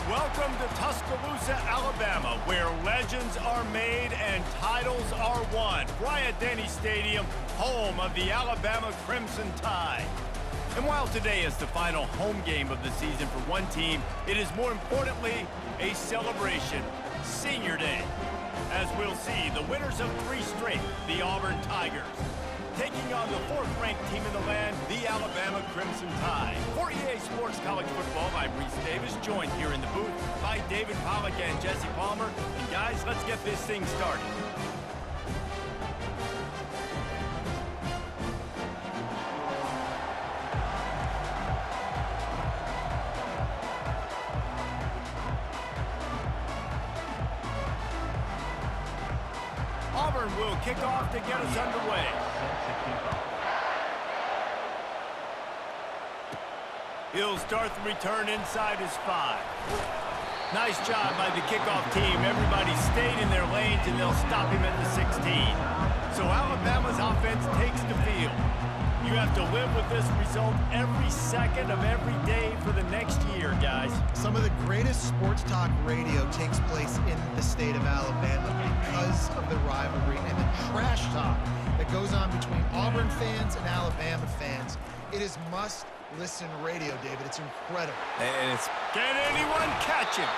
Welcome to Tuscaloosa, Alabama, where legends are made and titles are won. Bryant-Denny Stadium, home of the Alabama Crimson Tide. And while today is the final home game of the season for one team, it is more importantly a celebration, Senior Day. As we'll see, the winners of 3 straight, the Auburn Tigers, taking on the 4th-ranked team in the land, the Alabama Crimson Tide. For EA Sports College Football, I'm Reese Davis, joined here in the booth by David Pollack and Jesse Palmer. And guys, let's get this thing started. Auburn will kick off to get us underway. He'll start the return inside his 5. Nice job by the kickoff team. Everybody stayed in their lanes, and they'll stop him at the 16. So Alabama's offense takes the field. You have to live with this result every second of every day for the next year, guys. Some of the greatest sports talk radio takes place in the state of Alabama because of the rivalry and the trash talk that goes on between Auburn fans and Alabama fans. It is must-listen radio, David. It's incredible. And it's... Can anyone catch him?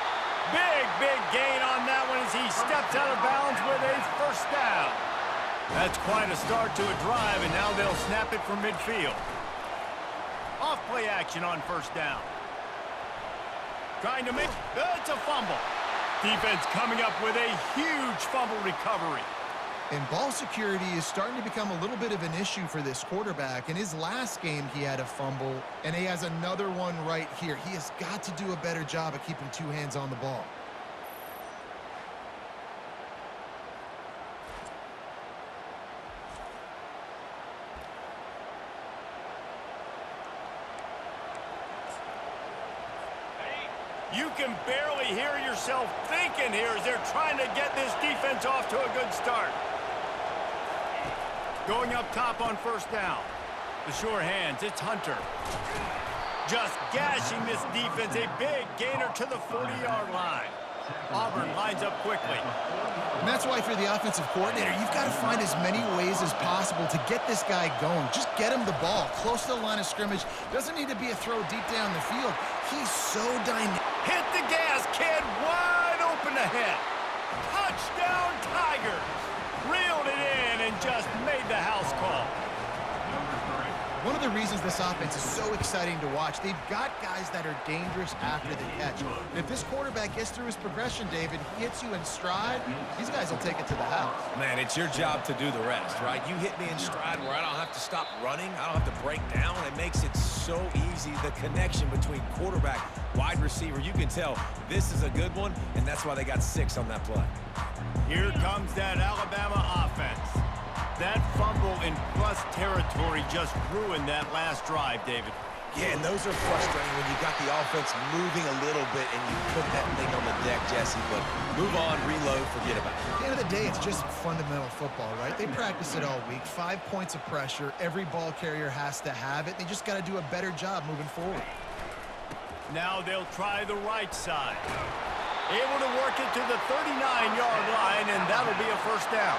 Big gain on that one as he steps out of bounds with a first down. That's quite a start to a drive, and now they'll snap it from midfield. Off play action on first down. Trying to make... It's a fumble. Defense coming up with a huge fumble recovery. And ball security is starting to become a little bit of an issue for this quarterback. In his last game, he had a fumble, and he has another one right here. He has got to do a better job of keeping 2 hands on the ball. You can barely hear yourself thinking here as they're trying to get this defense off to a good start. Going up top on first down. The sure hands, it's Hunter. Just gashing this defense, a big gainer to the 40-yard line. Auburn lines up quickly. And that's why, if you're the offensive coordinator, you've got to find as many ways as possible to get this guy going. Just get him the ball close to the line of scrimmage. Doesn't need to be a throw deep down the field. He's so dynamic. Hit the gas, kid. Wide open ahead. Touchdown, Tigers. Reeled it in and just made the house call. One of the reasons this offense is so exciting to watch, they've got guys that are dangerous after the catch. And if this quarterback gets through his progression, David, he hits you in stride, these guys will take it to the house. Man, it's your job to do the rest, right? You hit me in stride where I don't have to stop running. I don't have to break down. It makes it so easy. The connection between quarterback, wide receiver, you can tell this is a good one, and that's why they got 6 on that play. Here comes that Alabama offense. That fumble in plus territory just ruined that last drive, David. Yeah, and those are frustrating when you got the offense moving a little bit and you put that thing on the deck, Jesse. But move on, reload, forget about it. At the end of the day, it's just fundamental football, right? They practice it all week. 5 points of pressure. Every ball carrier has to have it. They just got to do a better job moving forward. Now they'll try the right side. Able to work it to the 39-yard line, and that'll be a first down.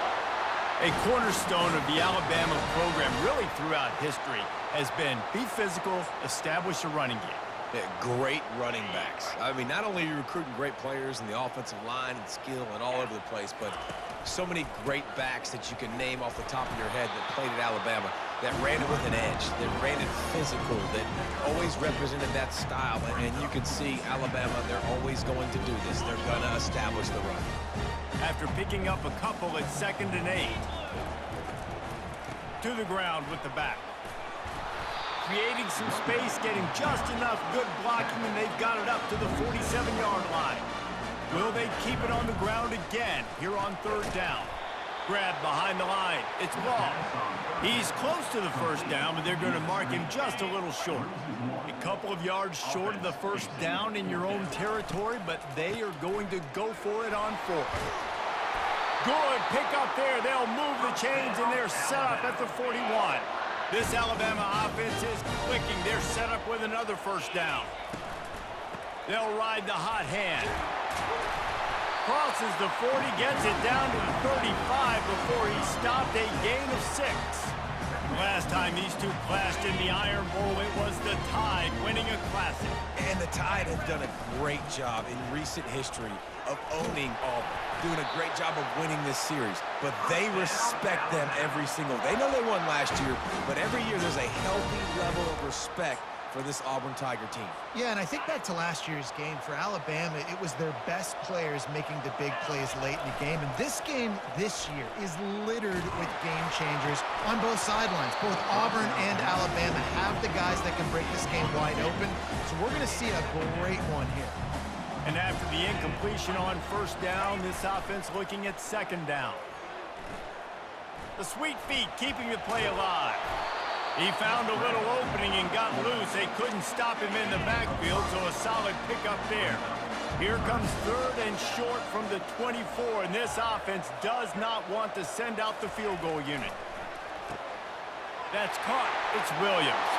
A cornerstone of the Alabama program really throughout history has been be physical, establish a running game. Yeah, great running backs. I mean, not only are you recruiting great players in the offensive line and skill and all over the place, but so many great backs that you can name off the top of your head that played at Alabama, that ran it with an edge, that ran it physical, that always represented that style. And you can see Alabama, they're always going to do this. They're going to establish the run. After picking up a couple at 2nd and 8. To the ground with the back. Creating some space, getting just enough good blocking, and they've got it up to the 47-yard line. Will they keep it on the ground again here on 3rd down? Grab behind the line. It's Ball. He's close to the first down, but they're going to mark him just a little short. A couple of yards short of the first down in your own territory, but they are going to go for it on 4th. Good pick up there. They'll move the chains, and they're set up at the 41. This Alabama offense is clicking. They're set up with another first down. They'll ride the hot hand. Crosses the 40, gets it down to the 35 before he stopped, a gain of 6. Last time these two clashed in the Iron Bowl, it was the Tide winning a Classic. And the Tide have done a great job in recent history of owning Auburn, doing a great job of winning this series. But they respect them every single. They know they won last year, but every year there's a healthy level of respect for this Auburn Tiger team. Yeah, and I think back to last year's game. For Alabama, it was their best players making the big plays late in the game. And this game this year is littered with game changers on both sidelines. Both Auburn and Alabama have the guys that can break this game wide open. So we're going to see a great one here. And after the incompletion on first down, this offense looking at second down. The sweet feet keeping the play alive. He found a little opening and got loose. They couldn't stop him in the backfield, so a solid pickup there. Here comes third and short from the 24, and this offense does not want to send out the field goal unit. That's caught. It's Williams.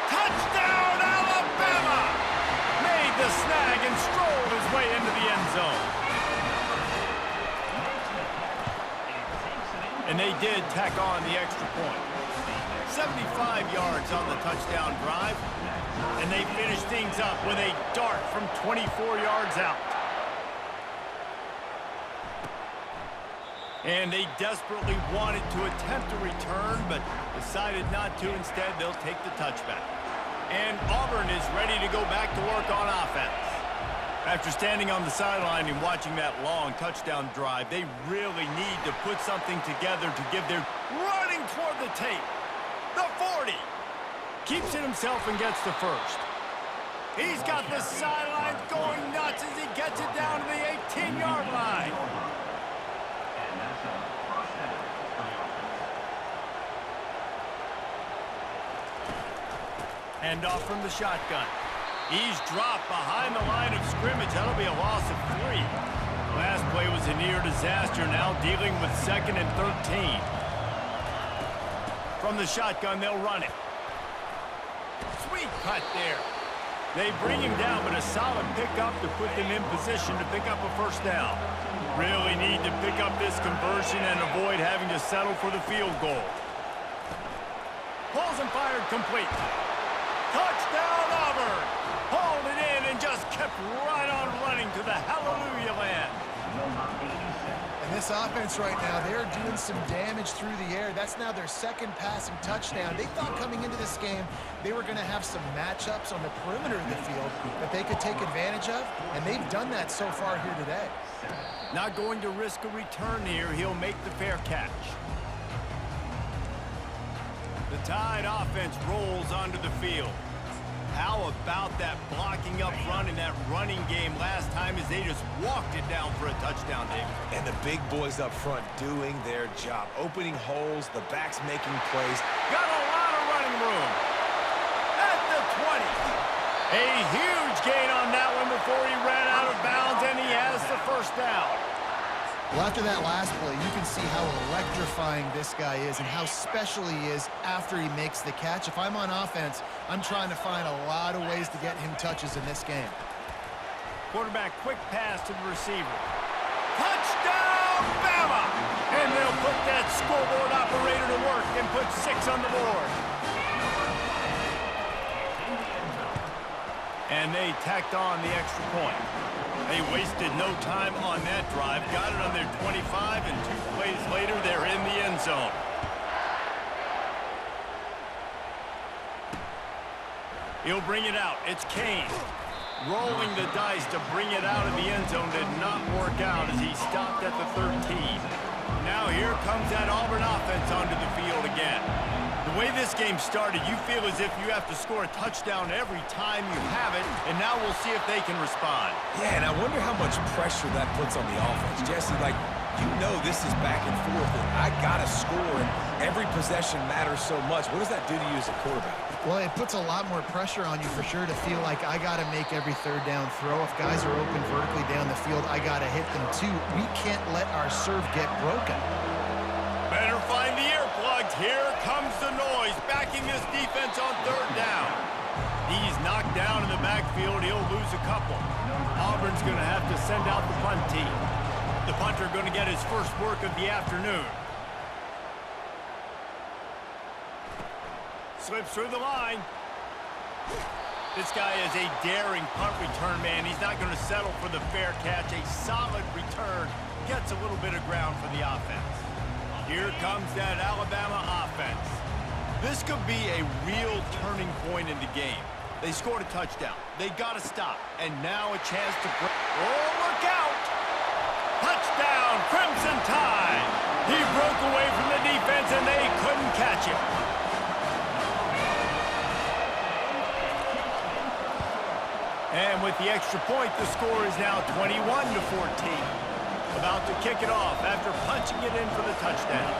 Touchdown, Alabama! Made the snag and strolled his way into the end zone. And they did tack on the extra point. 75 yards on the touchdown drive, and they finish things up with a dart from 24 yards out. And they desperately wanted to attempt a return, but decided not to. Instead, they'll take the touchback. And Auburn is ready to go back to work on offense. After standing on the sideline and watching that long touchdown drive, they really need to put something together to give their running toward the tape. The 40. Keeps it himself and gets the first. He's got the sidelines going nuts as he gets it down to the 18-yard line. Hand off from the shotgun. He's dropped behind the line of scrimmage. That'll be a loss of 3. Last play was a near disaster, now dealing with 2nd and 13. From the shotgun, they'll run it. Sweet cut there. They bring him down, but a solid pickup to put them in position to pick up a first down. Really need to pick up this conversion and avoid having to settle for the field goal. Pulls and fired complete. Touchdown, Auburn! Hauled it in and just kept right on running to the hallelujah land. And this offense right now, they're doing some damage through the air. That's now their second passing touchdown. They thought coming into this game they were going to have some matchups on the perimeter of the field that they could take advantage of, and they've done that so far here today. Not going to risk a return here. He'll make the fair catch. The Tide offense rolls onto the field. How about that blocking up front in that running game last time as they just walked it down for a touchdown, David? And the big boys up front doing their job, opening holes, the backs making plays. Got a lot of running room. At the 20. A huge gain on that one before he ran out of bounds, and he has the first down. Well, after that last play, you can see how electrifying this guy is and how special he is after he makes the catch. If I'm on offense, I'm trying to find a lot of ways to get him touches in this game. Quarterback, quick pass to the receiver. Touchdown, Bama! And they'll put that scoreboard operator to work and put 6 on the board. And they tacked on the extra point. They wasted no time on that drive. Got it on their 25, and 2 plays later, they're in the end zone. He'll bring it out. It's Kane. Rolling the dice to bring it out of the end zone did not work out as he stopped at the 13. Now here comes that Auburn offense onto the field again. The way this game started, you feel as if you have to score a touchdown every time you have it, and now we'll see if they can respond. Yeah, and I wonder how much pressure that puts on the offense. Jesse, like, you know this is back and forth, and I got to score, and every possession matters so much. What does that do to you as a quarterback? Well, it puts a lot more pressure on you for sure to feel like I got to make every third down throw. If guys are open vertically down the field, I got to hit them too. We can't let our serve get broken. Better find the earplugs. Here comes the noise, backing this defense on third down. He's knocked down in the backfield. He'll lose a couple. Auburn's going to have to send out the punt team. The punter going to get his first work of the afternoon. Slips through the line. This guy is a daring punt return man. He's not going to settle for the fair catch. A solid return. Gets a little bit of ground for the offense. Here comes that Alabama offense. This could be a real turning point in the game. They scored a touchdown. They got to stop. And now a chance to break. Oh, look out! Touchdown, Crimson Tide! He broke away from the defense and they couldn't catch him. And with the extra point, the score is now 21-14. About to kick it off after punching it in for the touchdown.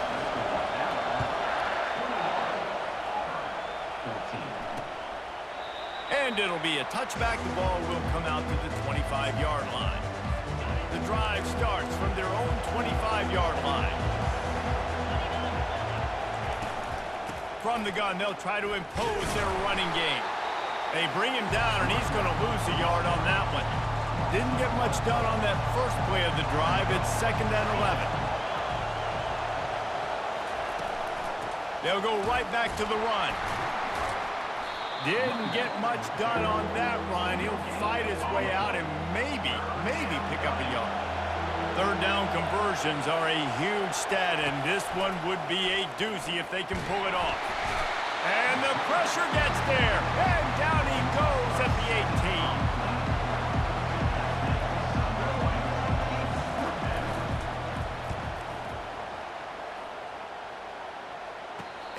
And it'll be a touchback. The ball will come out to the 25-yard line. The drive starts from their own 25-yard line. From the gun, they'll try to impose their running game. They bring him down, and he's going to lose a yard on that one. Didn't get much done on that first play of the drive. It's 2nd and 11. They'll go right back to the run. Didn't get much done on that run. He'll fight his way out and maybe pick up a yard. Third down conversions are a huge stat, and this one would be a doozy if they can pull it off. And the pressure gets there, and down he goes at the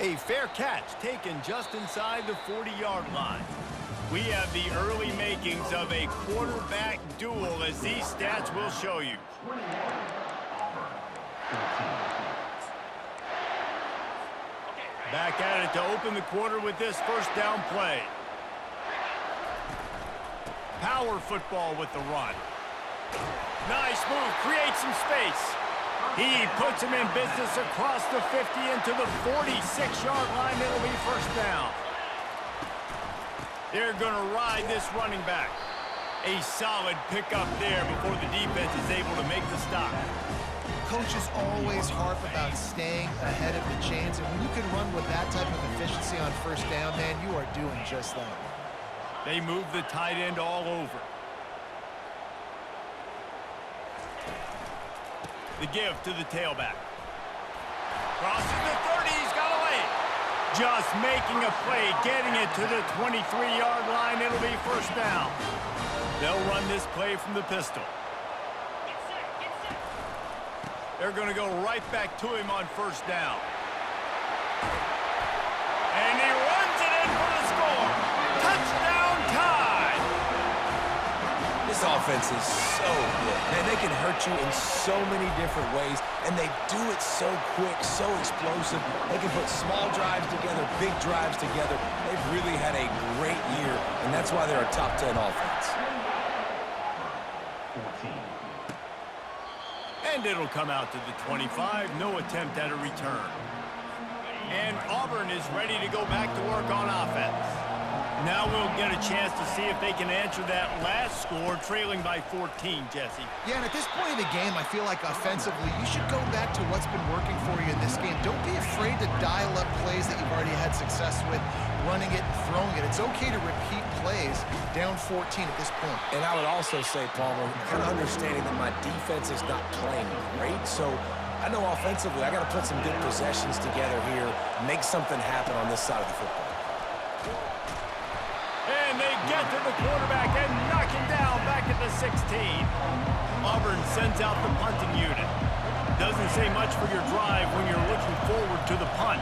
18. A fair catch taken just inside the 40-yard line. We have the early makings of a quarterback duel, as these stats will show you. Back at it to open the quarter with this first down play. Power football with the run. Nice move, creates some space. He puts him in business across the 50 into the 46-yard line. It'll be first down. They're going to ride this running back. A solid pickup there before the defense is able to make the stop. Coaches always harp about staying ahead of the chains, and when you can run with that type of efficiency on first down, man, you are doing just that. They move the tight end all over. The give to the tailback. Crosses the 30, he's got away. Just making a play, getting it to the 23-yard line. It'll be first down. They'll run this play from the pistol. They're going to go right back to him on first down. And he runs it in for the score. Touchdown Tide! This offense is so good. Man, they can hurt you in so many different ways, and they do it so quick, so explosive. They can put small drives together, big drives together. They've really had a great year, and that's why they're a top 10 offense. And it'll come out to the 25. No attempt at a return. And Auburn is ready to go back to work on offense. Now we'll get a chance to see if they can answer that last score, trailing by 14, Jesse. Yeah, and at this point in the game, I feel like offensively, you should go back to what's been working for you in this game. Don't be afraid to dial up plays that you've already had success with, running it and throwing it. It's okay to repeat plays down 14 at this point. And I would also say, Palmer, kind of understanding that my defense is not playing great, so I know offensively I got to put some good possessions together here, make something happen on this side of the football. And they get to the quarterback and knock him down back at the 16. Auburn sends out the punting unit. Doesn't say much for your drive when you're looking forward to the punt.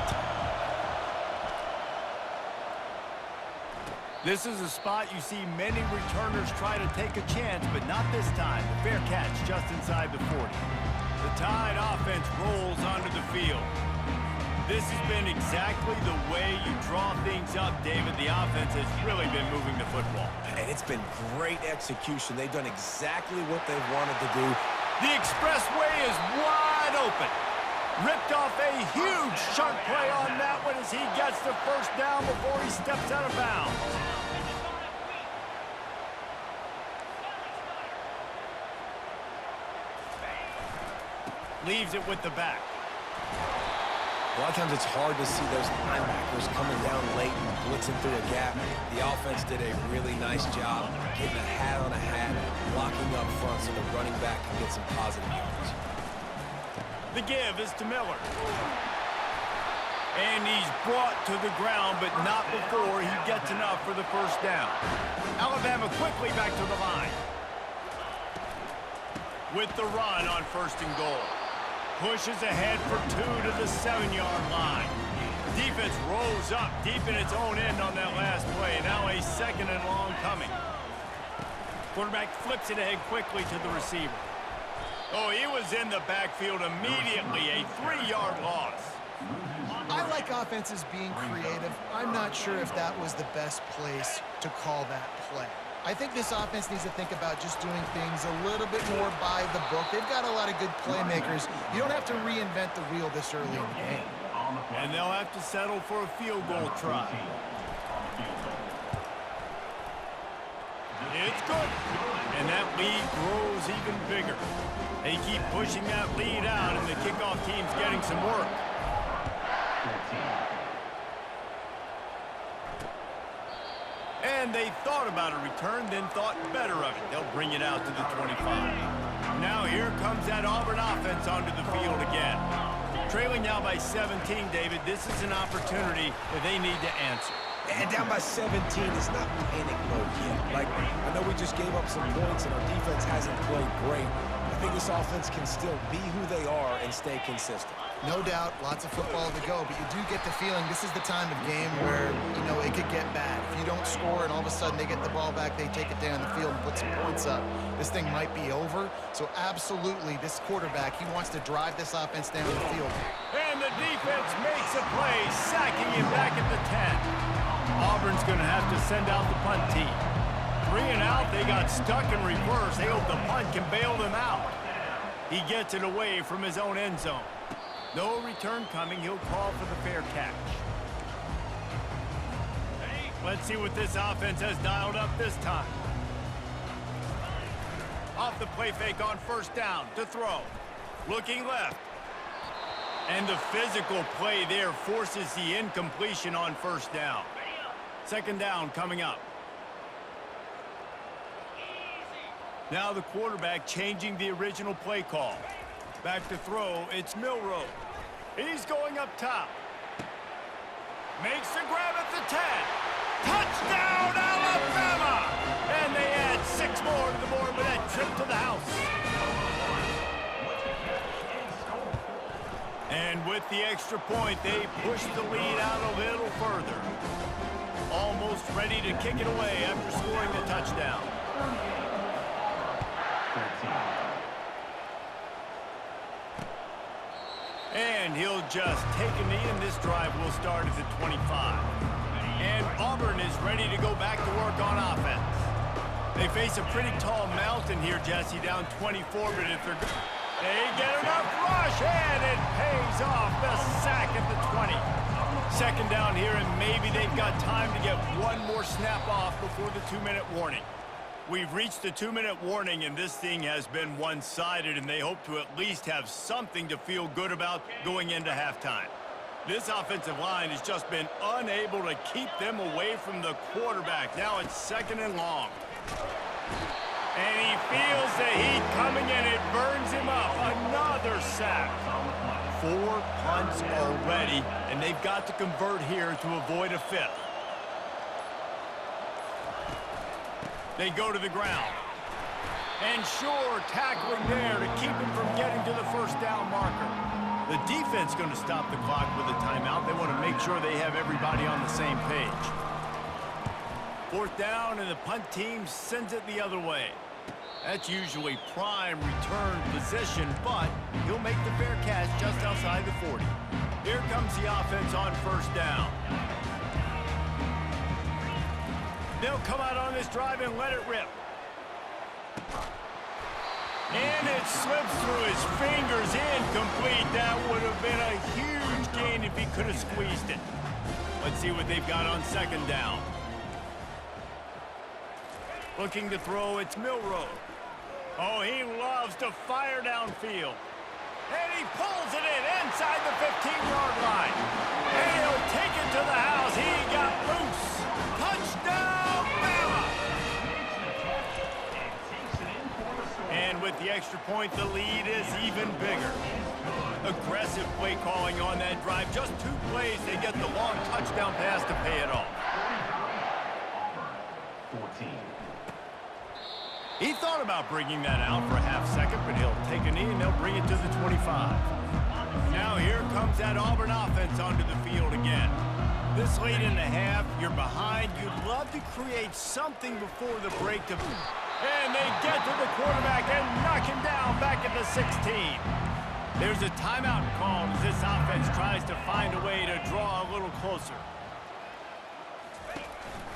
This is a spot you see many returners try to take a chance, but not this time. The fair catch just inside the 40. The Tide offense rolls onto the field. This has been exactly the way you draw things up, David. The offense has really been moving the football. And it's been great execution. They've done exactly what they've wanted to do. The expressway is wide open. Ripped off a huge chunk play on that one as he gets the first down before he steps out of bounds. leaves it with the back. A lot of times it's hard to see those linebackers coming down late and blitzing through a gap. The offense did a really nice job getting a hat on a hat, blocking up front so the running back can get some positive yards. The give is to Miller. And he's brought to the ground, but not before he gets enough for the first down. Alabama quickly back to the line. With the run on 1st and goal. Pushes ahead for 2 to the 7-yard line. Defense rolls up deep in its own end on that last play. Now a 2nd and long coming. Quarterback flips it ahead quickly to the receiver. Oh, he was in the backfield immediately. A 3-yard loss. I like offenses being creative. I'm not sure if that was the best place to call that play. I think this offense needs to think about just doing things a little bit more by the book. They've got a lot of good playmakers. You don't have to reinvent the wheel this early in the game. And they'll have to settle for a field goal try. It's good. And that lead grows even bigger. They keep pushing that lead out, and the kickoff team's getting some work. And they thought about a return, then thought better of it. They'll bring it out to the 25. Now here comes that Auburn offense onto the field again. Trailing now by 17, David. This is an opportunity that they need to answer. And down by 17 is not panic mode yet. Like, I know we just gave up some points and our defense hasn't played great. I think this offense can still be who they are and stay consistent. No doubt, lots of football to go, but you do get the feeling this is the time of game where, you know, it could get bad. If you don't score and all of a sudden they get the ball back, they take it down the field and put some points up, this thing might be over. So absolutely, this quarterback, he wants to drive this offense down the field. And the defense makes a play, sacking him back at the 10. Auburn's going to have to send out the punt team. 3 and out, they got stuck in reverse. They hope the punt can bail them out. He gets it away from his own end zone. No return coming. He'll call for the fair catch. Let's see what this offense has dialed up this time. Off the play fake on 1st down to throw. Looking left. And the physical play there forces the incompletion on 1st down. 2nd down coming up. Now the quarterback changing the original play call. Back to throw, it's Milroe. He's going up top. Makes the grab at the 10. Touchdown, Alabama! And they add 6 more to the board with that trip to the house. And with the extra point, they push the lead out a little further. Almost ready to kick it away after scoring the touchdown. And he'll just take a knee, and this drive will start at the 25. And Auburn is ready to go back to work on offense. They face a pretty tall mountain here, Jesse, down 24, but if they're good, they get enough rush, and it pays off the sack at the 20. 2nd down here, and maybe they've got time to get one more snap off before the 2-minute warning. We've reached the 2-minute warning, and this thing has been one-sided, and they hope to at least have something to feel good about going into halftime. This offensive line has just been unable to keep them away from the quarterback. Now it's 2nd and long. And he feels the heat coming in. It burns him up. Another sack. 4 punts already, and they've got to convert here to avoid a 5th. They go to the ground. And sure, tackling there to keep him from getting to the 1st down marker. The defense going to stop the clock with a timeout. They want to make sure they have everybody on the same page. 4th down, and the punt team sends it the other way. That's usually prime return position, but he'll make the fair catch just outside the 40. Here comes the offense on 1st down. They'll come out on this drive and let it rip. And it slips through his fingers, incomplete. That would have been a huge gain if he could have squeezed it. Let's see what they've got on 2nd down. Looking to throw, it's Milroe. Oh, he loves to fire downfield. And he pulls it in inside the 15-yard line. And he'll take it to the house. He got loose. Touchdown, Bama! And with the extra point, the lead is even bigger. Aggressive play calling on that drive. Just 2 plays, they get the long touchdown pass to pay it off. 14. He thought about bringing that out for a half second, but he'll take a knee and they'll bring it to the 25. Now here comes that Auburn offense onto the field again. This late in the half, you're behind. You'd love to create something before the break to... And they get to the quarterback and knock him down back at the 16. There's a timeout called as this offense tries to find a way to draw a little closer.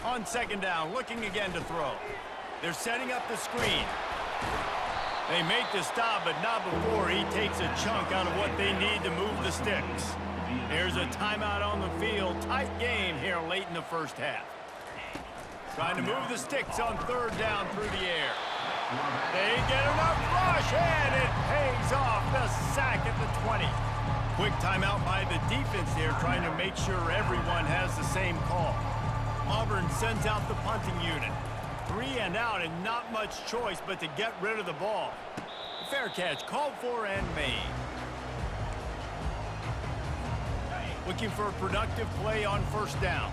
On second down, looking again to throw. They're setting up the screen. They make the stop, but not before he takes a chunk out of what they need to move the sticks. There's a timeout on the field. Tight game here late in the first half. Trying to move the sticks on third down through the air. They get enough rush, and it pays off. The sack at the 20. Quick timeout by the defense there, trying to make sure everyone has the same call. Auburn sends out the punting unit. 3 and out, and not much choice but to get rid of the ball. Fair catch called for and made. Looking for a productive play on first down.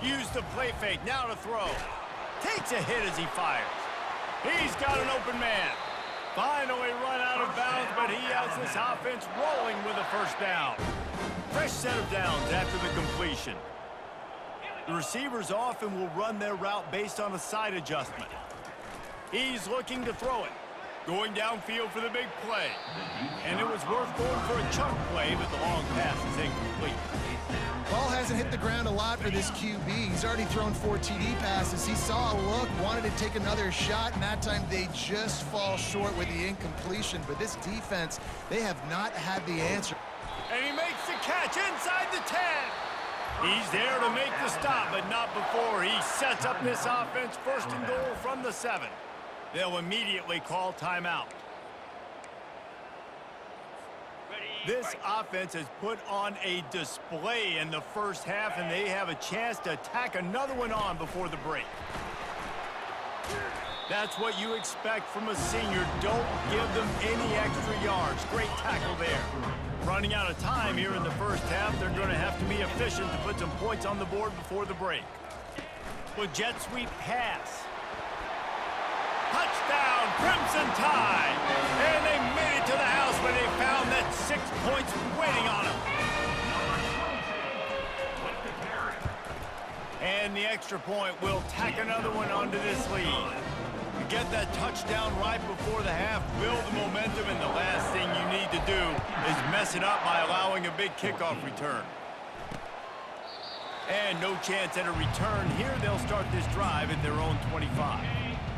Use the play fake, now to throw. Takes a hit as he fires. He's got an open man. Finally run out of bounds, but he has this offense rolling with a first down. Fresh set of downs after the completion. The receivers often will run their route based on a side adjustment. He's looking to throw it. Going downfield for the big play. And it was worth going for a chunk play, but the long pass is incomplete. Ball hasn't hit the ground a lot for this QB. He's already thrown 4 TD passes. He saw a look, wanted to take another shot, and that time they just fall short with the incompletion. But this defense, they have not had the answer. And he makes the catch inside the 10. He's there to make the stop, but not before he sets up this offense first and goal from the 7. They'll immediately call timeout. This offense has put on a display in the first half, and they have a chance to tack another one on before the break. That's what you expect from a senior. Don't give them any extra yards. Great tackle there. Running out of time here in the first half, they're going to have to be efficient to put some points on the board before the break. With jet sweep pass. Touchdown, Crimson Tide! And they made it to the house when they found that 6 points waiting on them. And the extra point will tack another one onto this lead. You get that touchdown right before the half, build the momentum, and the last thing you need to do is mess it up by allowing a big kickoff return. And no chance at a return here. They'll start this drive at their own 25.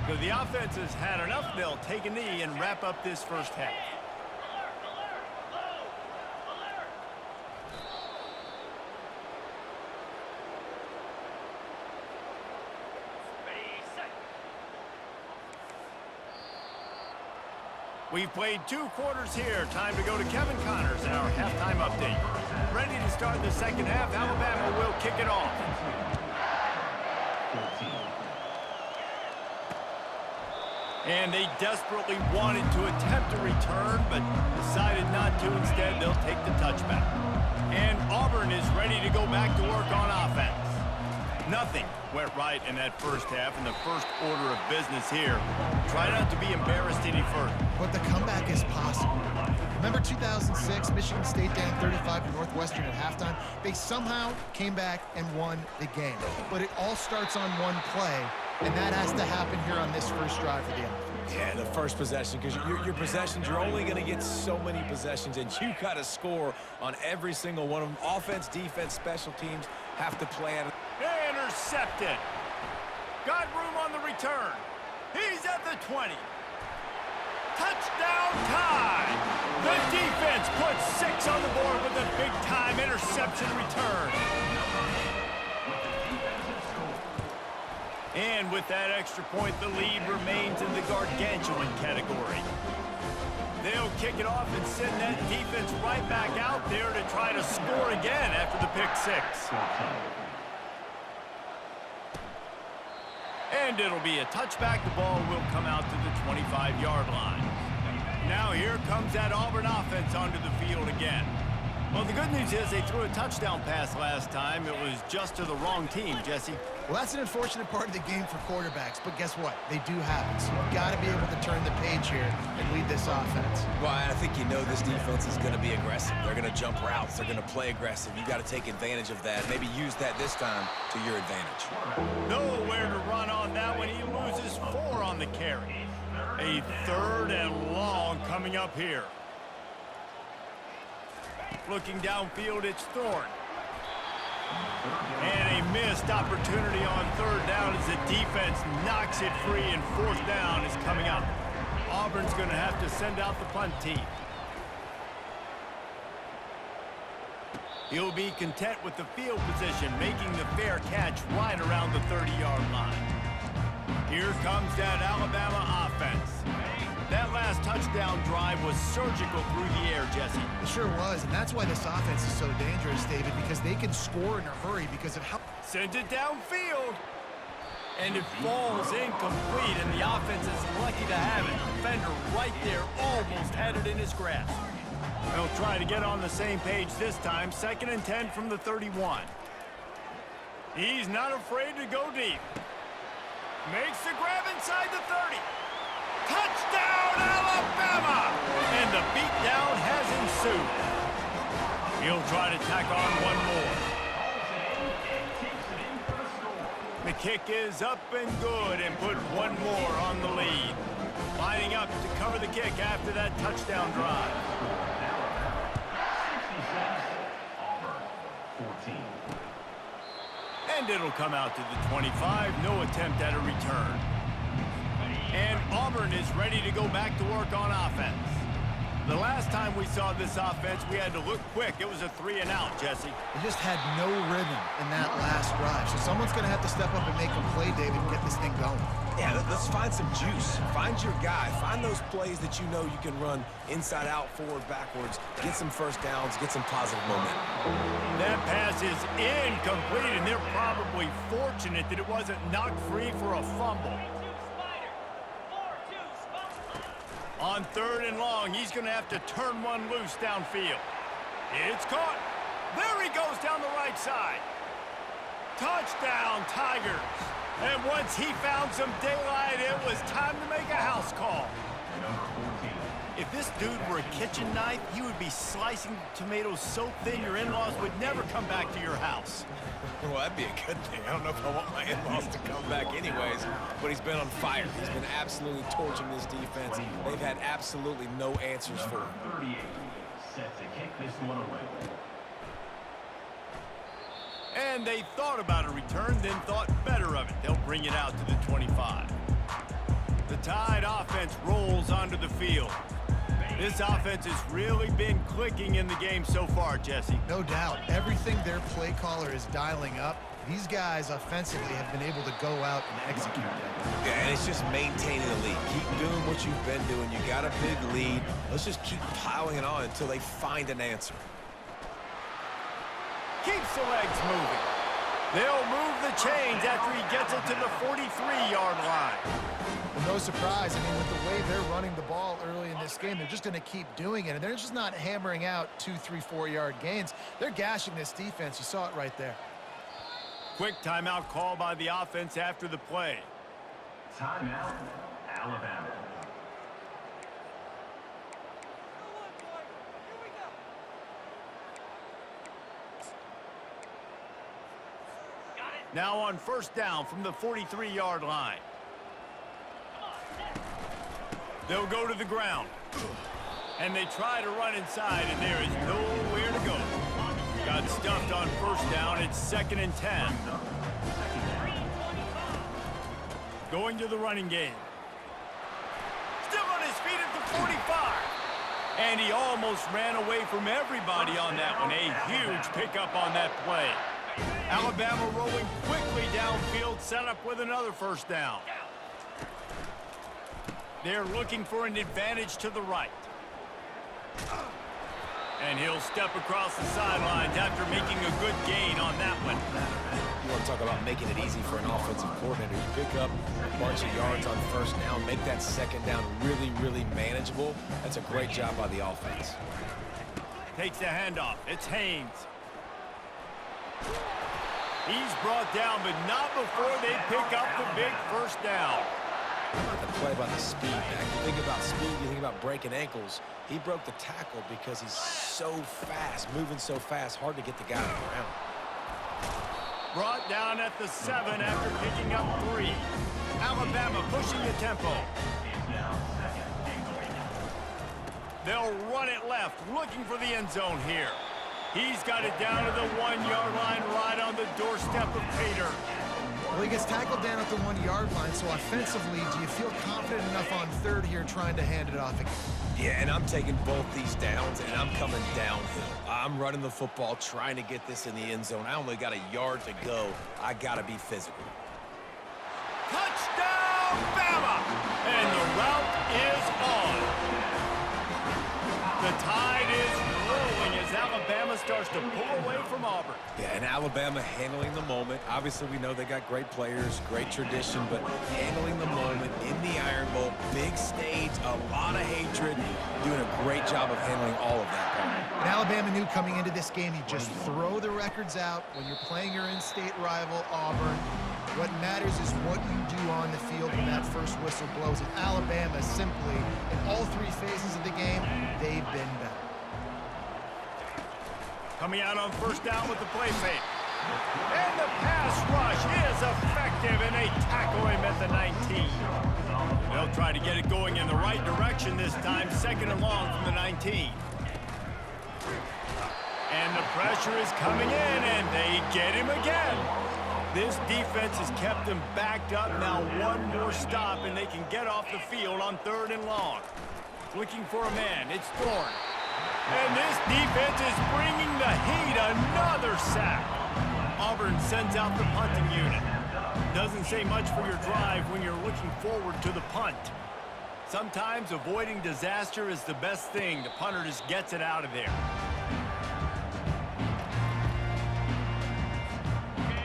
So the offense has had enough. They'll take a knee and wrap up this first half. We've played 2 quarters here. Time to go to Kevin Connors in our halftime update. Ready to start the second half. Alabama will kick it off. And they desperately wanted to attempt a return, but decided not to. Instead, they'll take the touchback. And Auburn is ready to go back to work on offense. Nothing went right in that first half, and the first order of business here. Try not to be embarrassed any further. But the comeback is possible. Remember 2006, Michigan State down 35 to Northwestern at halftime? They somehow came back and won the game. But it all starts on one play, and that has to happen here on this first drive for the offense. Yeah, the first possession, because your possessions, you're only going to get so many possessions, and you got to score on every single one of them. Offense, defense, special teams have to plan. Intercepted. Got room on the return. He's at the 20. Touchdown Tide. The defense puts 6 on the board with a big-time interception return. And with that extra point, the lead remains in the gargantuan category. They'll kick it off and send that defense right back out there to try to score again after the pick six. And it'll be a touchback. The ball will come out to the 25-yard line. Now here comes that Auburn offense onto the field again. Well, the good news is they threw a touchdown pass last time. It was just to the wrong team, Jesse. Well, that's an unfortunate part of the game for quarterbacks, but guess what? They do happen. So you've got to be able to turn the page here and lead this offense. Well, I think you know this defense is going to be aggressive. They're going to jump routes. They're going to play aggressive. You got to take advantage of that. Maybe use that this time to your advantage. Nowhere to run on that one. He loses 4 on the carry. A 3rd and long coming up here. Looking downfield, it's Thorne. And a missed opportunity on 3rd down as the defense knocks it free, and 4th down is coming up. Auburn's going to have to send out the punt team. He'll be content with the field position, making the fair catch right around the 30-yard line. Here comes that Alabama offense. That last touchdown drive was surgical through the air, Jesse. It sure was, and that's why this offense is so dangerous, David, because they can score in a hurry because of how... Sends it downfield. And it falls incomplete, and the offense is lucky to have it. Defender right there almost had it in his grasp. They'll try to get on the same page this time. 2nd and 10 from the 31. He's not afraid to go deep. Makes the grab inside the 30. Touchdown, Alabama! And the beatdown has ensued. He'll try to tack on one more. The kick is up and good, and put one more on the lead. Lining up to cover the kick after that touchdown drive. And it'll come out to the 25. No attempt at a return. And Auburn is ready to go back to work on offense. The last time we saw this offense, we had to look quick. It was a 3 and out, Jesse. They just had no rhythm in that last drive. So someone's going to have to step up and make a play, David, and get this thing going. Yeah, let's find some juice. Find your guy. Find those plays that you know you can run inside out, forward, backwards. Get some first downs. Get some positive momentum. That pass is incomplete, and they're probably fortunate that it wasn't knocked free for a fumble. On 3rd and long, he's going to have to turn one loose downfield. It's caught. There he goes down the right side. Touchdown, Tigers. And once he found some daylight, it was time to make a house call. If this dude were a kitchen knife, he would be slicing tomatoes so thin your in-laws would never come back to your house. Well, that'd be a good thing. I don't know if I want my in-laws to come back anyways, but he's been on fire. He's been absolutely torching this defense. They've had absolutely no answers for him. 38, set to kick this one away. And they thought about a return, then thought better of it. They'll bring it out to the 25. The Tide offense rolls onto the field. This offense has really been clicking in the game so far, Jesse. No doubt. Everything their play caller is dialing up, these guys offensively have been able to go out and execute that. Yeah, and it's just maintaining the lead. Keep doing what you've been doing. You got a big lead. Let's just keep piling it on until they find an answer. Keeps the legs moving. They'll move the chains after he gets it to the 43-yard line. Well, no surprise. I mean, with the way they're running the ball early in this game, they're just going to keep doing it. And they're just not hammering out 2, 3, 4-yard gains. They're gashing this defense. You saw it right there. Quick timeout call by the offense after the play. Timeout, Alabama. Now on 1st down from the 43-yard line. They'll go to the ground. And they try to run inside, and there is nowhere to go. Got stuffed on 1st down. It's 2nd and 10. Going to the running game. Still on his feet at the 45. And he almost ran away from everybody on that one. A huge pickup on that play. Alabama rolling quickly downfield, set up with another 1st down. They're looking for an advantage to the right. And he'll step across the sidelines after making a good gain on that one. You want to talk about making it easy for an offensive coordinator. You pick up a bunch of yards on first down, make that second down really, really manageable. That's a great job by the offense. Takes the handoff. It's Haynes. He's brought down, but not before they pick up the big first down. How about the play by the speed back? You think about speed, you think about breaking ankles. He broke the tackle because he's so fast, moving so fast, hard to get the guy on the ground. Brought down at the 7 after picking up 3. Alabama pushing the tempo. They'll run it left, looking for the end zone here. He's got it down to the 1-yard line, right on the doorstep of Pater. Well, he gets tackled down at the 1-yard line, so offensively, do you feel confident enough on third here trying to hand it off again? Yeah, and I'm taking both these downs, and I'm coming downhill. I'm running the football, trying to get this in the end zone. I only got a yard to go. I got to be physical. Touchdown, Bama! And the route is on. The tide is rolling as Alabama starts to pull away from Auburn. Yeah, and Alabama handling the moment. Obviously, we know they got great players, great tradition, but handling the moment in the Iron Bowl, big stage, a lot of hatred, doing a great job of handling all of that. And Alabama knew coming into this game, you just throw the records out when you're playing your in-state rival, Auburn. What matters is what you do on the field when that first whistle blows. And Alabama simply, in all 3 phases of the game, they've been better. Coming out on first down with the play fake. And the pass rush is effective, and they tackle him at the 19. They'll try to get it going in the right direction this time, 2nd and long from the 19. And the pressure is coming in, and they get him again. This defense has kept them backed up. Now 1 more stop, and they can get off the field on 3rd and long. Looking for a man. It's Thorne. And this defense is bringing the heat. Another sack. Auburn sends out the punting unit. Doesn't say much for your drive when you're looking forward to the punt. Sometimes avoiding disaster is the best thing. The punter just gets it out of there.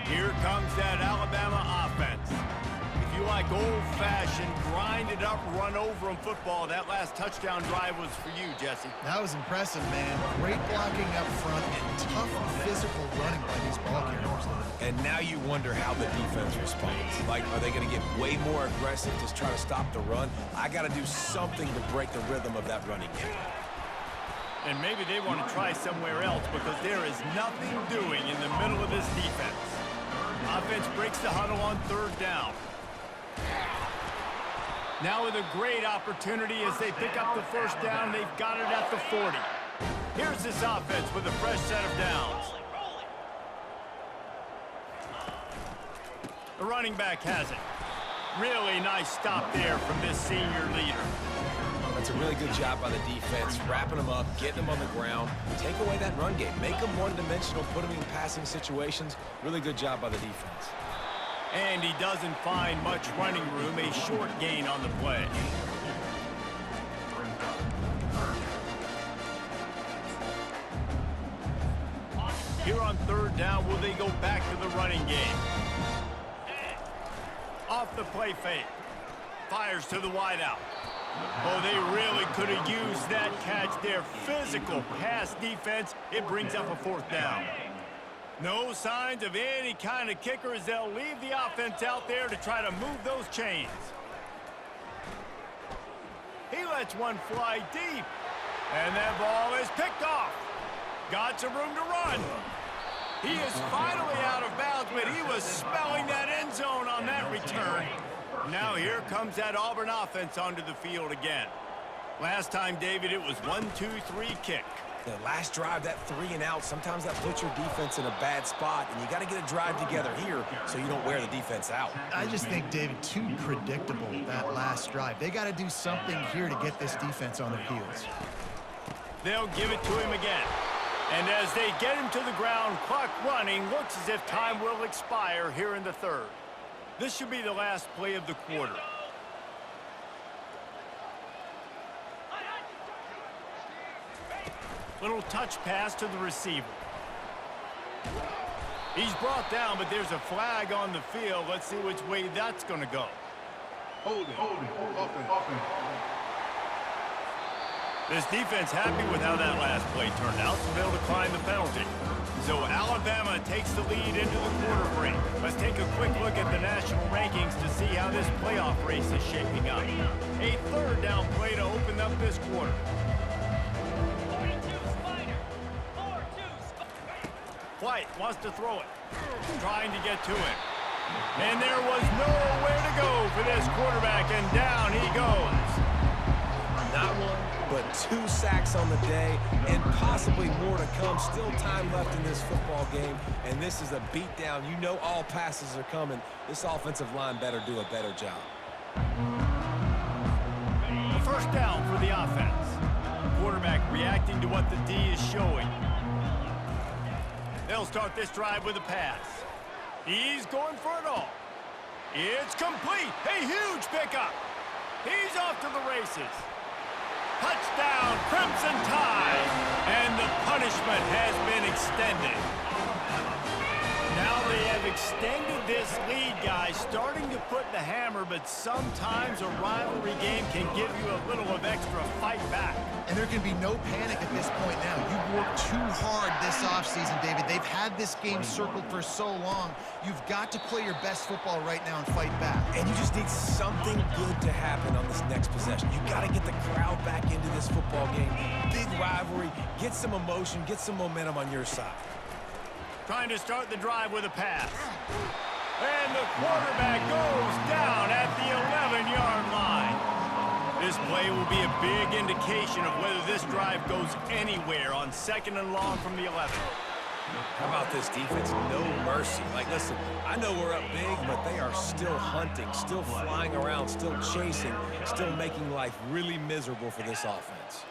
Here comes that Alabama offense. If you like old-fashioned, grind-it-up, run-over-'em football, that last touchdown drive was for you, Jesse. That was impressive, man. Great blocking up front and tough physical running by these ball carriers. And now you wonder how the defense responds. Like, are they going to get way more aggressive to try to stop the run? I got to do something to break the rhythm of that running game. And maybe they want to try somewhere else because there is nothing doing in the middle of this defense. Offense breaks the huddle on 3rd down. Now with a great opportunity as they pick up the first down, they've got it at the 40. Here's this offense with a fresh set of downs. The running back has it. Really nice stop there from this senior leader. That's a really good job by the defense, wrapping them up, getting them on the ground, take away that run game, make them one-dimensional, put them in passing situations. Really good job by the defense. And he doesn't find much running room, a short gain on the play. Here on 3rd down, will they go back to the running game? Off the play fake. Fires to the wideout. Oh, they really could have used that catch there. Physical pass defense. It brings up a 4th down. No signs of any kind of kicker as they'll leave the offense out there to try to move those chains. He lets one fly deep. And that ball is picked off. Got some room to run. He is finally out of bounds, but he was smelling that end zone on that return. Now here comes that Auburn offense onto the field again. Last time, David, it was 1-2-3 kick. The last drive, that 3 and out, sometimes that puts your defense in a bad spot, and you got to get a drive together here so you don't wear the defense out. I just think, David, too predictable, that last drive. They got to do something here to get this defense on their heels. They'll give it to him again. And as they get him to the ground, clock running, looks as if time will expire here in the 3rd. This should be the last play of the quarter. Little touch pass to the receiver. He's brought down, but there's a flag on the field. Let's see which way that's going to go. Holding. This defense happy with how that last play turned out, so they'll decline the penalty. So Alabama takes the lead into the quarter break. Let's take a quick look at the national rankings to see how this playoff race is shaping up. A third down play to open up this quarter. White wants to throw it, trying to get to it. And there was nowhere to go for this quarterback, and down he goes. Not one, but 2 sacks on the day, and possibly more to come. Still time left in this football game, and this is a beatdown. You know all passes are coming. This offensive line better do a better job. A first down for the offense. Quarterback reacting to what the D is showing. They'll start this drive with a pass. He's going for it all. It's complete. A huge pickup. He's off to the races. Touchdown, Crimson Tide. And the punishment has been extended. Now they have extended this lead, guys, starting to put the hammer, but sometimes a rivalry game can give you a little of extra fight back. And there can be no panic at this point now. You've worked too hard this offseason, David. They've had this game circled for so long. You've got to play your best football right now and fight back. And you just need something good to happen on this next possession. You got to get the crowd back into this football game. Big rivalry. Get some emotion. Get some momentum on your side. Trying to start the drive with a pass. And the quarterback goes down at the 11-yard line. This play will be a big indication of whether this drive goes anywhere on 2nd and long from the 11. How about this defense? No mercy. Like, listen, I know we're up big, but they are still hunting, still flying around, still chasing, still making life really miserable for this offense.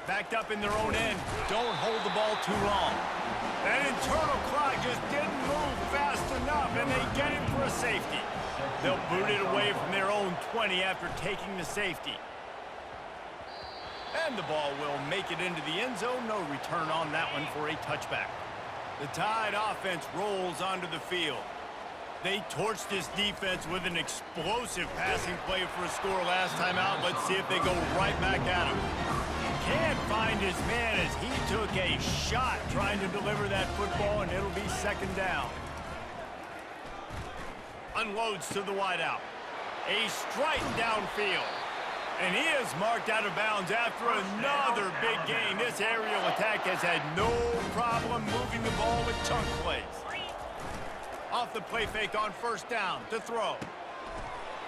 Backed up in their own end. Don't hold the ball too long. That internal clock just didn't move fast enough, and they get it for a safety. They'll boot it away from their own 20 after taking the safety. And the ball will make it into the end zone. No return on that one for a touchback. The Tide offense rolls onto the field. They torched this defense with an explosive passing play for a score last time out. Let's see if they go right back at him. Can't find his man as he took a shot trying to deliver that football, and it'll be 2nd down. Unloads to the wideout. A strike downfield. And he is marked out of bounds after another big gain. This aerial attack has had no problem moving the ball with chunk plays. Off the play fake on 1st down to throw.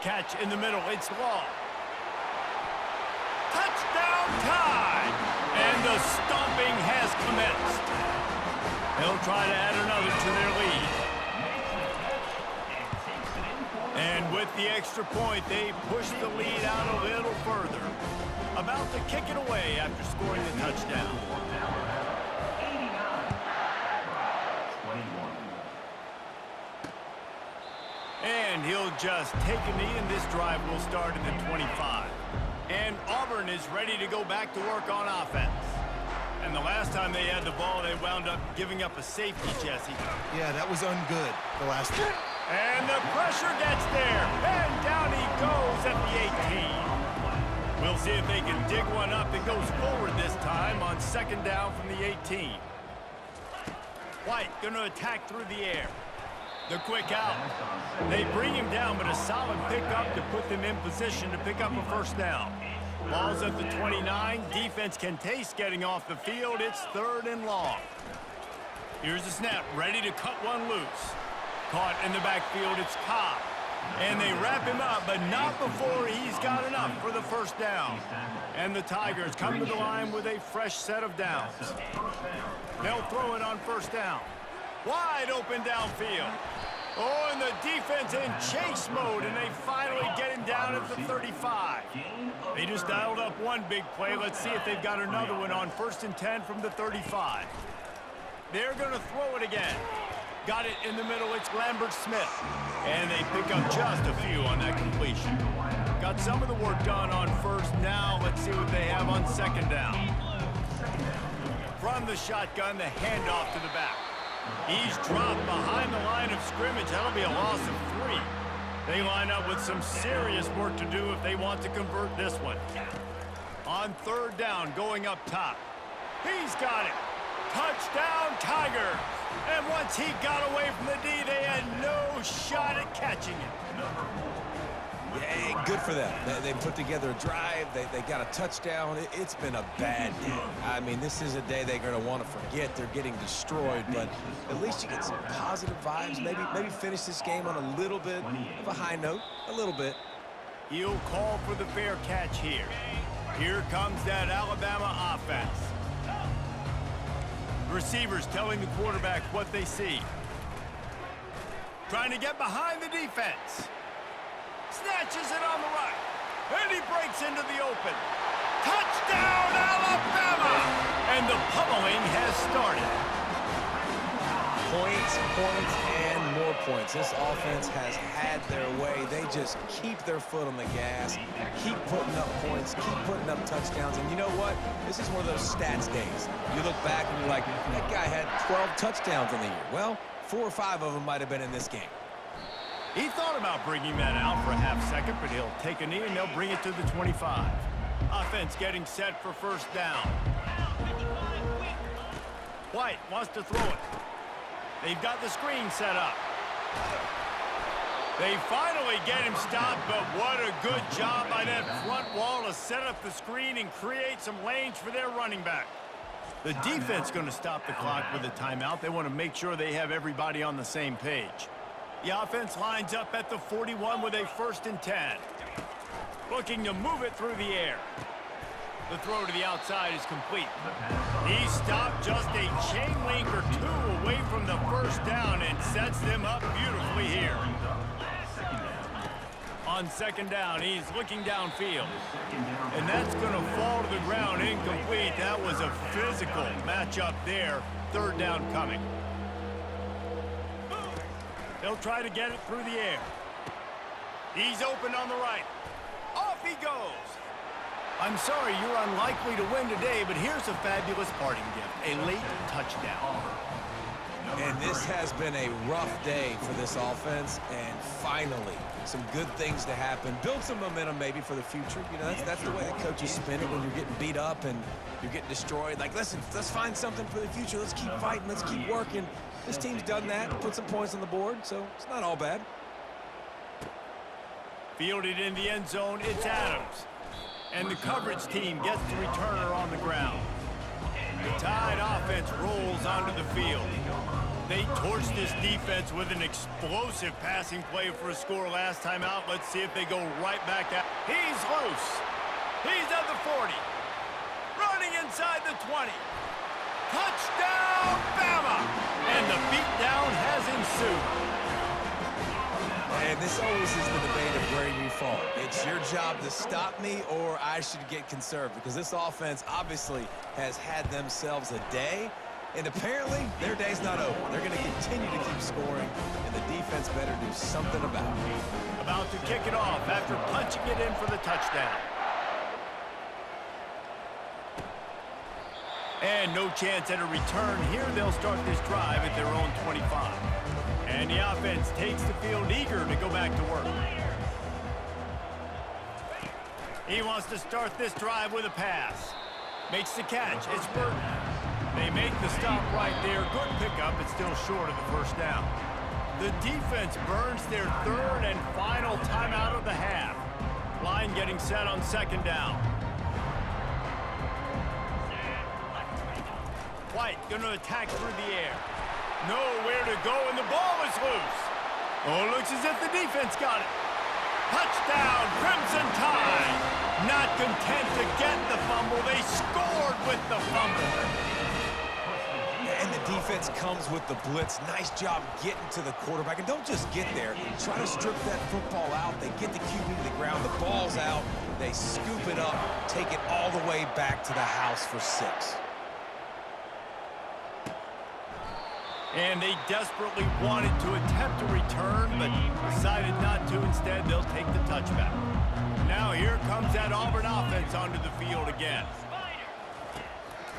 Catch in the middle. It's Law. Touchdown Tide! And the stomping has commenced. They'll try to add another to their lead. And with the extra point, they push the lead out a little further. About to kick it away after scoring the touchdown. And he'll just take a knee, and this drive will start at the 25. And Auburn is ready to go back to work on offense. And the last time they had the ball, they wound up giving up a safety, Jesse. Yeah, that was ungood the last time. And the pressure gets there. And down he goes at the 18. We'll see if they can dig one up. It goes forward this time on 2nd down from the 18. White going to attack through the air. The quick out. They bring him down, but a solid pickup to put them in position to pick up a 1st down. Ball's at the 29. Defense can taste getting off the field. It's 3rd and long. Here's the snap. Ready to cut one loose. Caught in the backfield. It's Cobb. And they wrap him up, but not before he's got enough for the 1st down. And the Tigers come to the line with a fresh set of downs. They'll throw it on 1st down. Wide open downfield. Oh, and the defense in chase mode, and they finally get him down at the 35. They just dialed up one big play. Let's see if they've got another one on 1st and 10 from the 35. They're going to throw it again. Got it in the middle. It's Lambert Smith. And they pick up just a few on that completion. Got some of the work done on first. Now let's see what they have on second down. From the shotgun, the handoff to the back. He's dropped behind the line of scrimmage. That'll be a loss of 3. They line up with some serious work to do if they want to convert this one. On third down, going up top. He's got it. Touchdown, Tigers. And once he got away from the D, they had no shot at catching him. Yeah, good for them. They put together a drive. They got a touchdown. It's been a bad day. I mean, this is a day they're going to want to forget. They're getting destroyed, but at least you get some positive vibes. Maybe finish this game on a little bit of a high note. A little bit. He'll call for the fair catch here. Here comes that Alabama offense. Receivers telling the quarterback what they see. Trying to get behind the defense. Snatches it on the right. And he breaks into the open. Touchdown, Alabama! And the pummeling has started. Points, and more points. This offense has had their way. They just keep their foot on the gas, keep putting up points, keep putting up touchdowns. And you know what? This is one of those stats days. You look back and you're like, that guy had 12 touchdowns in the year. Well, 4 or 5 of them might have been in this game. He thought about bringing that out for a half second, but he'll take a knee and they'll bring it to the 25. Offense getting set for first down. White wants to throw it. They've got the screen set up. They finally get him stopped, but what a good job by that front wall to set up the screen and create some lanes for their running back. The defense going to stop the clock with a timeout. They want to make sure they have everybody on the same page. The offense lines up at the 41 with a 1st and 10. Looking to move it through the air. The throw to the outside is complete. He stopped just a chain link or 2 away from the first down and sets them up beautifully here. On second down, he's looking downfield. And that's going to fall to the ground incomplete. That was a physical matchup there. Third down coming. They'll try to get it through the air. He's open on the right. Off he goes. I'm sorry you're unlikely to win today, but here's a fabulous parting gift, a late touchdown. And this has been a rough day for this offense, and finally, some good things to happen. Build some momentum maybe for the future. You know, that's the way the coaches spin it when you're getting beat up and you're getting destroyed. Like, listen, let's find something for the future. Let's keep fighting. Let's keep working. This team's done that, put some points on the board, so it's not all bad. Fielded in the end zone, it's Adams. And the coverage team gets the returner on the ground. The Tide offense rolls onto the field. They torched this defense with an explosive passing play for a score last time out. Let's see if they go right back out. He's loose. He's at the 40. Running inside the 20. Touchdown, Bama! And the beatdown has ensued. And this always is the debate of where you fall. It's your job to stop me, or I should get conserved, because this offense obviously has had themselves a day, and apparently their day's not over. They're going to continue to keep scoring, and the defense better do something about it. About to kick it off after punching it in for the touchdown. And no chance at a return here. They'll start this drive at their own 25. And the offense takes the field eager to go back to work. He wants to start this drive with a pass. Makes the catch. It's Burton. They make the stop right there. Good pickup, but still short of the first down. The defense burns their 3rd and final timeout of the half. Line getting set on second down. White going to attack through the air. Nowhere to go, and the ball is loose. Oh, looks as if the defense got it. Touchdown, Crimson Tide. Not content to get the fumble, they scored with the fumble. And the defense comes with the blitz. Nice job getting to the quarterback. And don't just get there. Try to strip that football out. They get the QB to the ground. The ball's out. They scoop it up, take it all the way back to the house for 6. And they desperately wanted to attempt a return, but decided not to. Instead, they'll take the touchback. Now here comes that Auburn offense onto the field again.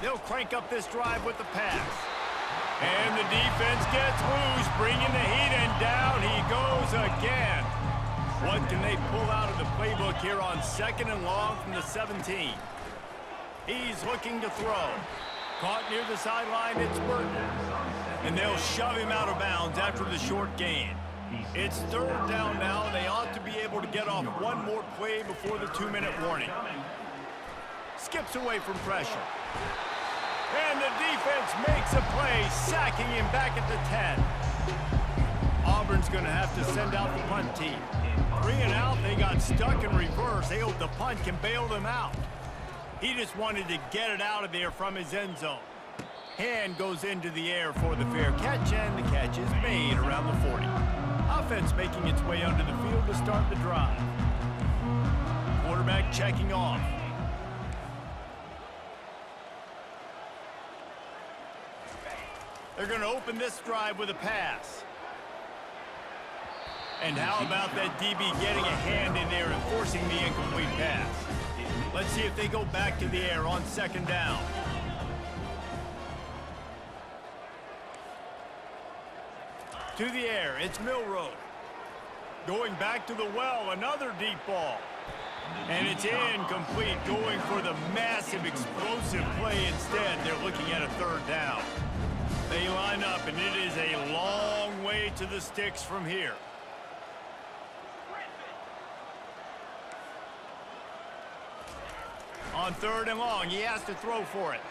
They'll crank up this drive with the pass. And the defense gets loose, bringing the heat, and down he goes again. What can they pull out of the playbook here on 2nd and long from the 17? He's looking to throw. Caught near the sideline, it's Burton. And they'll shove him out of bounds after the short gain. It's 3rd down now, and they ought to be able to get off one more play before the 2-minute warning. Skips away from pressure. And the defense makes a play, sacking him back at the 10. Auburn's going to have to send out the punt team. 3 and out, they got stuck in reverse. They hope the punt can bail them out. He just wanted to get it out of there from his end zone. Hand goes into the air for the fair catch, and the catch is made around the 40. Offense making its way onto the field to start the drive. Quarterback checking off. They're going to open this drive with a pass. And how about that DB getting a hand in there and forcing the incomplete pass? Let's see if they go back to the air on 2nd down. To the air, it's Milroe. Going back to the well, another deep ball. And it's incomplete, going for the massive explosive play instead. They're looking at a 3rd down. They line up, and it is a long way to the sticks from here. On 3rd and long, he has to throw for it.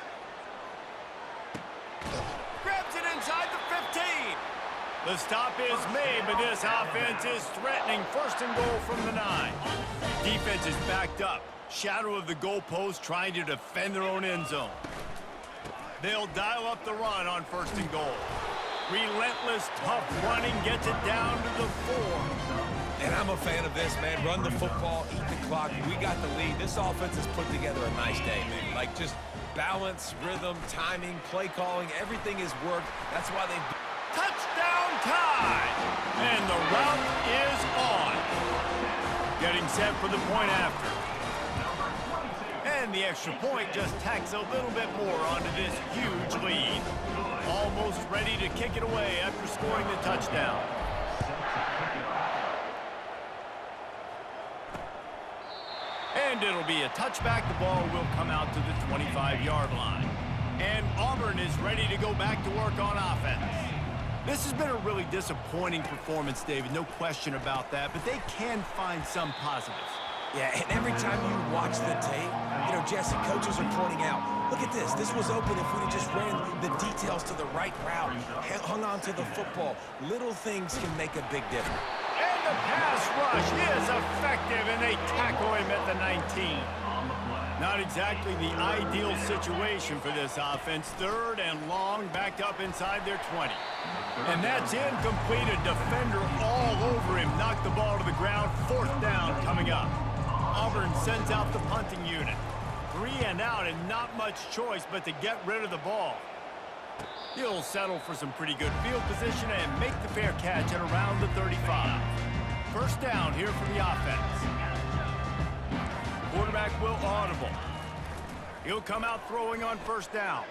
Grabs it inside the 15. The stop is made, but this offense is threatening 1st and goal from the 9. Defense is backed up. Shadow of the goalpost, trying to defend their own end zone. They'll dial up the run on 1st and goal. Relentless, tough running gets it down to the 4. And I'm a fan of this, man. Run the football, eat the clock. We got the lead. This offense has put together a nice day, man. Like, just balance, rhythm, timing, play calling, everything has worked. That's why they've... Touchdown time! And the route is on. Getting set for the point after. And the extra point just tacks a little bit more onto this huge lead. Almost ready to kick it away after scoring the touchdown. And it'll be a touchback. The ball will come out to the 25-yard line. And Auburn is ready to go back to work on offense. This has been a really disappointing performance, David, no question about that, but they can find some positives. Yeah, and every time you watch the tape, you know, Jesse, coaches are pointing out, look at this. This was open if we just ran the details to the right route, hung on to the football. Little things can make a big difference. And the pass rush is effective, and they tackle him at the 19. Not exactly the ideal situation for this offense. 3rd and long, backed up inside their 20. And that's incomplete. A defender all over him. Knocked the ball to the ground. 4th down coming up. Auburn sends out the punting unit. 3 and out, and not much choice but to get rid of the ball. He'll settle for some pretty good field position and make the fair catch at around the 35. 1st down here for the offense. Quarterback will audible. He'll come out throwing on 1st down.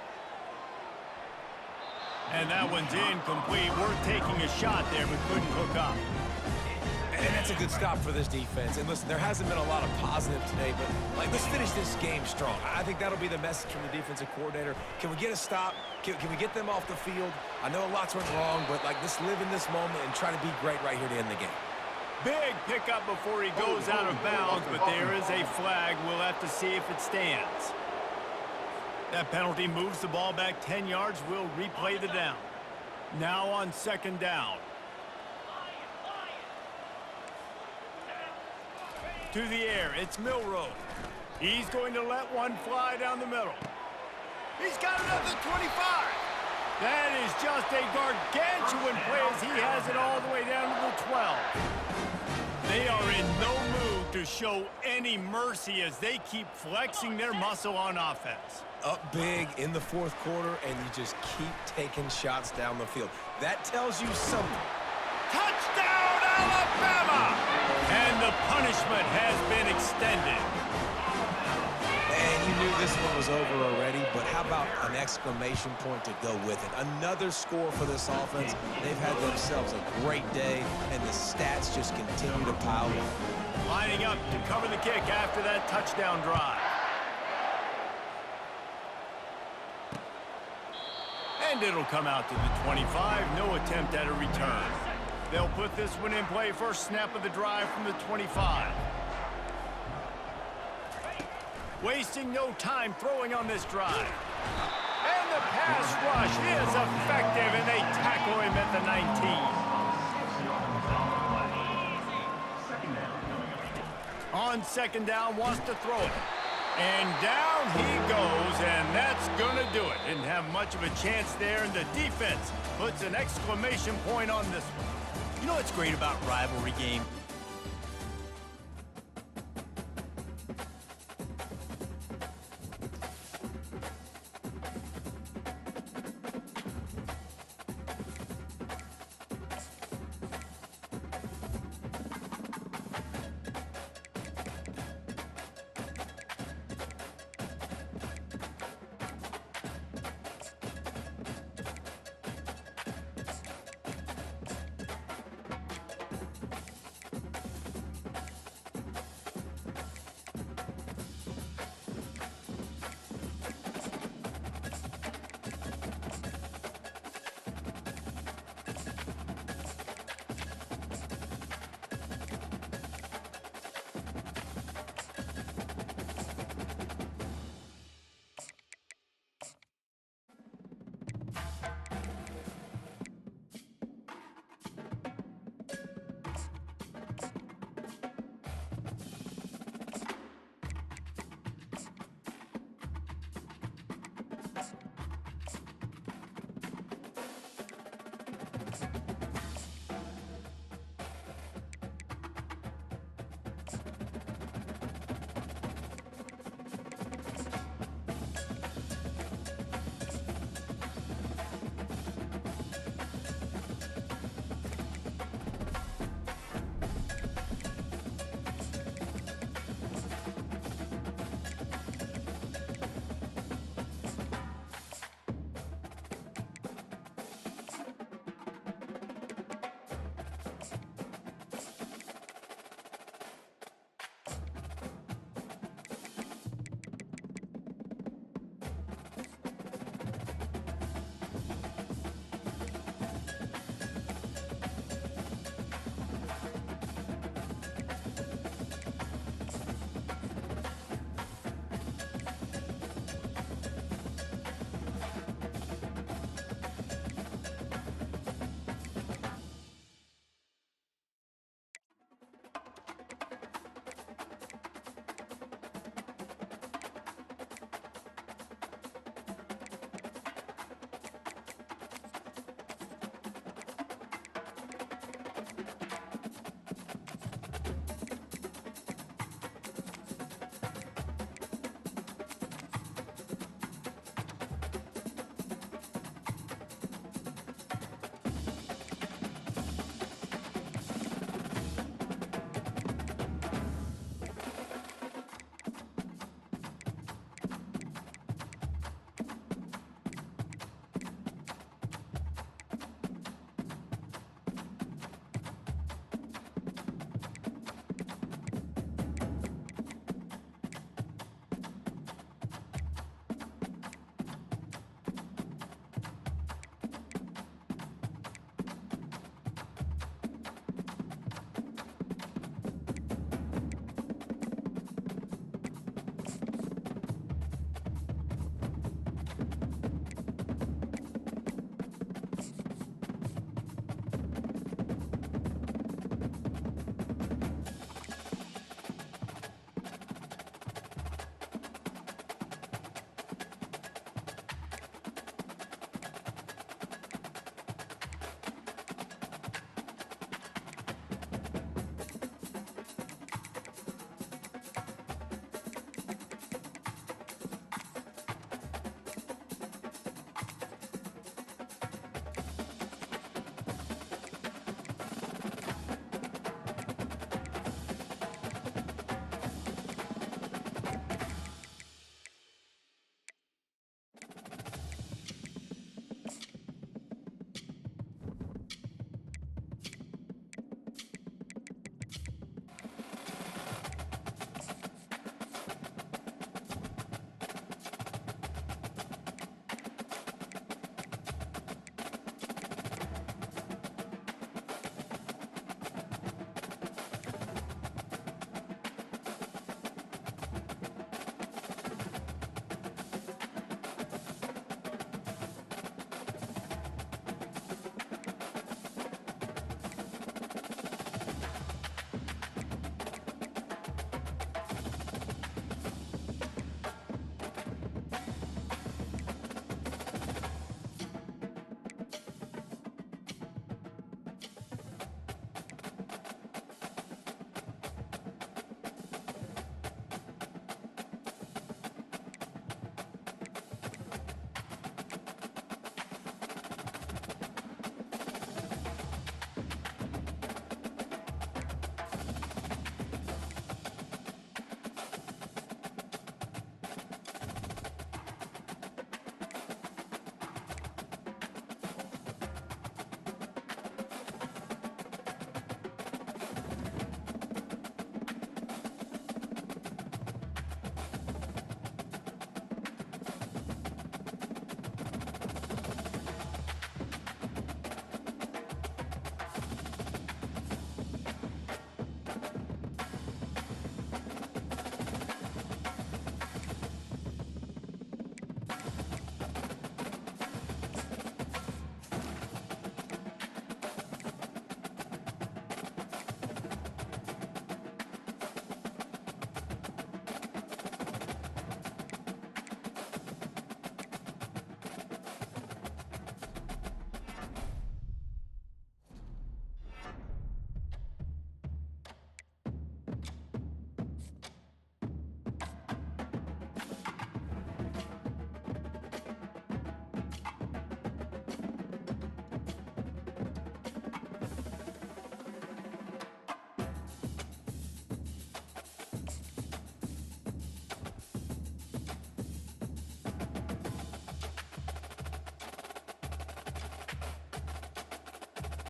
And that one's incomplete. Worth taking a shot there, but couldn't hook up. And that's a good stop for this defense. And listen, there hasn't been a lot of positive today, but like, let's finish this game strong. I think that'll be the message from the defensive coordinator. Can we get a stop? Can we get them off the field? I know lots went wrong, but like, let's live in this moment and try to be great right here to end the game. Big pickup before he goes out of bounds, but there is a flag. We'll have to see if it stands. That penalty moves the ball back 10 yards. We'll replay the down. Now on 2nd down. To the air, it's Milroe. He's going to let one fly down the middle. He's got it up to 25. That is just a gargantuan play as he has it all the way down to the 12. They are in no mood have to show any mercy as they keep flexing their muscle on offense. Up big in the fourth quarter, and you just keep taking shots down the field. That tells you something. Touchdown, Alabama! And the punishment has been extended. And you knew this one was over already, but how about an exclamation point to go with it? Another score for this offense. They've had themselves a great day, and the stats just continue to pile up. Lining up to cover the kick after that touchdown drive. And it'll come out to the 25. No attempt at a return. They'll put this one in play first snap of the drive from the 25. Wasting no time throwing on this drive. And the pass rush is effective, and they tackle him at the 19. On second down, wants to throw it. And down he goes, and that's going to do it. Didn't have much of a chance there, and the defense puts an exclamation point on this one. You know what's great about rivalry game?